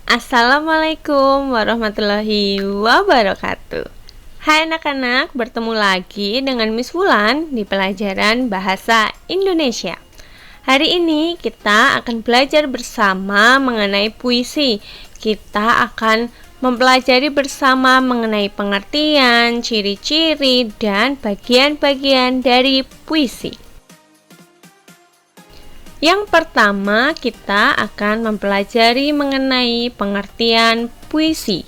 Assalamualaikum warahmatullahi wabarakatuh. Hai anak-anak, bertemu lagi dengan Miss Wulan di pelajaran Bahasa Indonesia. Hari ini kita akan belajar bersama mengenai puisi. Kita akan mempelajari bersama mengenai pengertian, ciri-ciri, dan bagian-bagian dari puisi. Yang pertama, kita akan mempelajari mengenai pengertian puisi.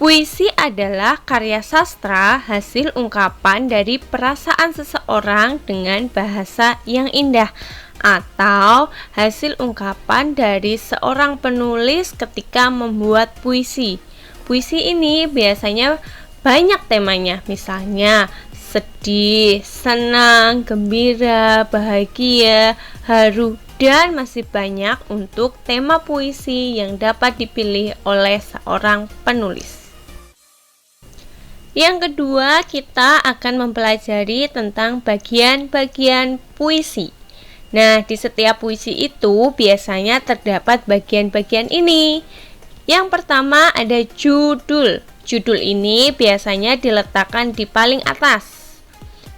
Puisi adalah karya sastra hasil ungkapan dari perasaan seseorang dengan bahasa yang indah, atau hasil ungkapan dari seorang penulis ketika membuat puisi. Puisi ini biasanya banyak temanya, misalnya sedih, senang, gembira, bahagia, haru, dan masih banyak untuk tema puisi yang dapat dipilih oleh seorang penulis. Yang kedua, kita akan mempelajari tentang bagian-bagian puisi. Nah, di setiap puisi itu biasanya terdapat bagian-bagian ini. Yang pertama ada judul. Judul ini biasanya diletakkan di paling atas.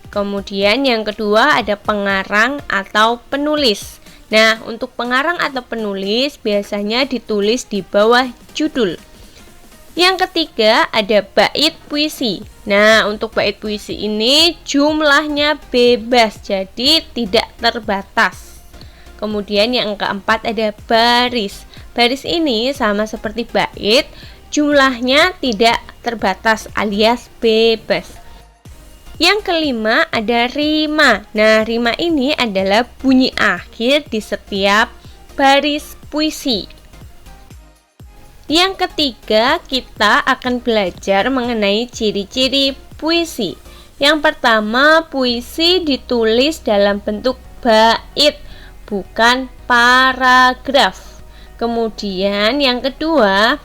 Kemudian yang kedua ada pengarang atau penulis. Nah, untuk pengarang atau penulis biasanya ditulis di bawah judul. Yang ketiga ada bait puisi. Nah, untuk bait puisi ini jumlahnya bebas, jadi tidak terbatas. Kemudian yang keempat ada baris. Baris ini sama seperti bait, jumlahnya tidak terbatas alias bebas. Yang kelima ada rima. Nah, rima ini adalah bunyi akhir di setiap baris puisi. Yang ketiga, kita akan belajar mengenai ciri-ciri puisi. Yang pertama, puisi ditulis dalam bentuk bait, bukan paragraf. Kemudian yang kedua,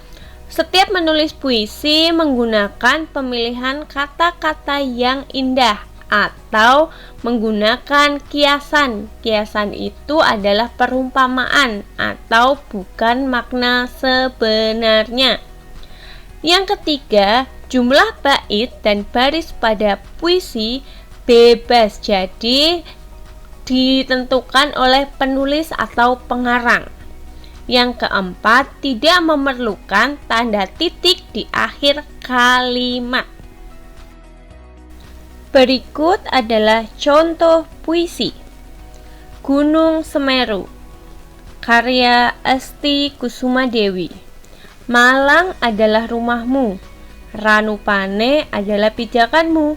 setiap menulis puisi menggunakan pemilihan kata-kata yang indah atau menggunakan kiasan. Kiasan itu adalah perumpamaan atau bukan makna sebenarnya. Yang ketiga, jumlah bait dan baris pada puisi bebas, jadi ditentukan oleh penulis atau pengarang. Yang keempat, tidak memerlukan tanda titik di akhir kalimat. Berikut adalah contoh puisi. Gunung Semeru, karya Esti Kusumadewi. Malang adalah rumahmu, Ranupane adalah pijakanmu,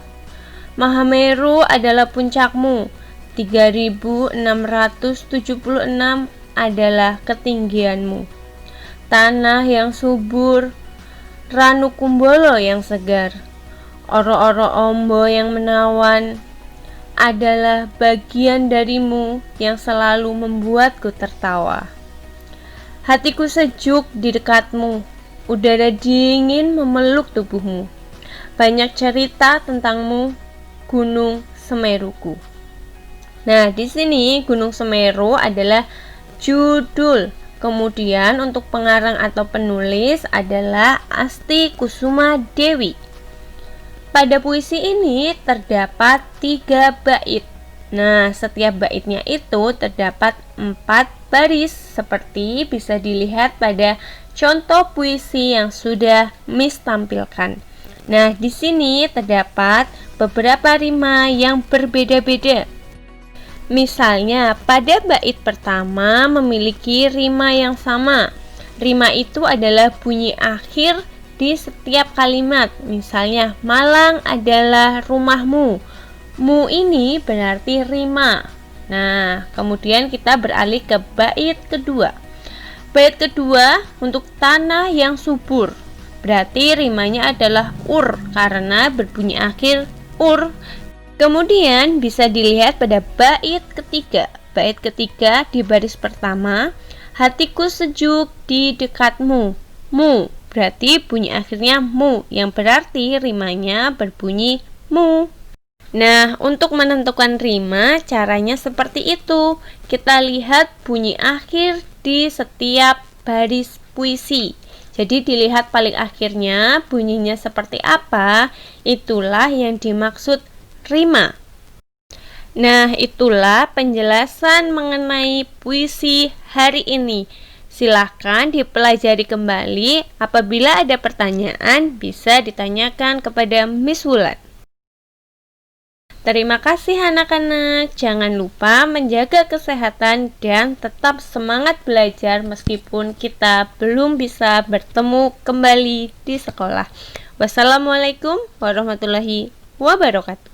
Mahameru adalah puncakmu, 3676 adalah ketinggianmu. Tanah yang subur, Ranukumbolo yang segar, Oro-oro Ombo yang menawan adalah bagian darimu yang selalu membuatku tertawa. Hatiku sejuk di dekatmu, udara dingin memeluk tubuhmu. Banyak cerita tentangmu, Gunung Semeruku. Nah, di sini Gunung Semeru adalah judul. Kemudian untuk pengarang atau penulis adalah Esti Kusumadewi. Pada puisi ini terdapat 3 bait. Nah, setiap baitnya itu terdapat 4 baris seperti bisa dilihat pada contoh puisi yang sudah Miss tampilkan. Nah, di sini terdapat beberapa rima yang berbeda-beda. Misalnya, pada bait pertama memiliki rima yang sama. Rima itu adalah bunyi akhir di setiap kalimat. Misalnya, Malang adalah rumahmu. Mu ini berarti rima. Nah, kemudian kita beralih ke bait kedua. Bait kedua untuk tanah yang subur. Berarti rimanya adalah ur karena berbunyi akhir ur. Kemudian bisa dilihat pada bait ketiga. Bait ketiga di baris pertama, hatiku sejuk di dekatmu. Mu berarti bunyi akhirnya mu, yang berarti rimanya berbunyi mu. Nah, untuk menentukan rima caranya seperti itu. Kita lihat bunyi akhir di setiap baris puisi. Jadi dilihat paling akhirnya bunyinya seperti apa, itulah yang dimaksud rima. Nah, itulah penjelasan mengenai puisi hari ini. Silahkan dipelajari kembali. Apabila ada pertanyaan, bisa ditanyakan kepada Miss Wulan. Terima kasih anak-anak. Jangan lupa menjaga kesehatan dan tetap semangat belajar meskipun kita belum bisa bertemu kembali di sekolah. Wassalamualaikum warahmatullahi wabarakatuh.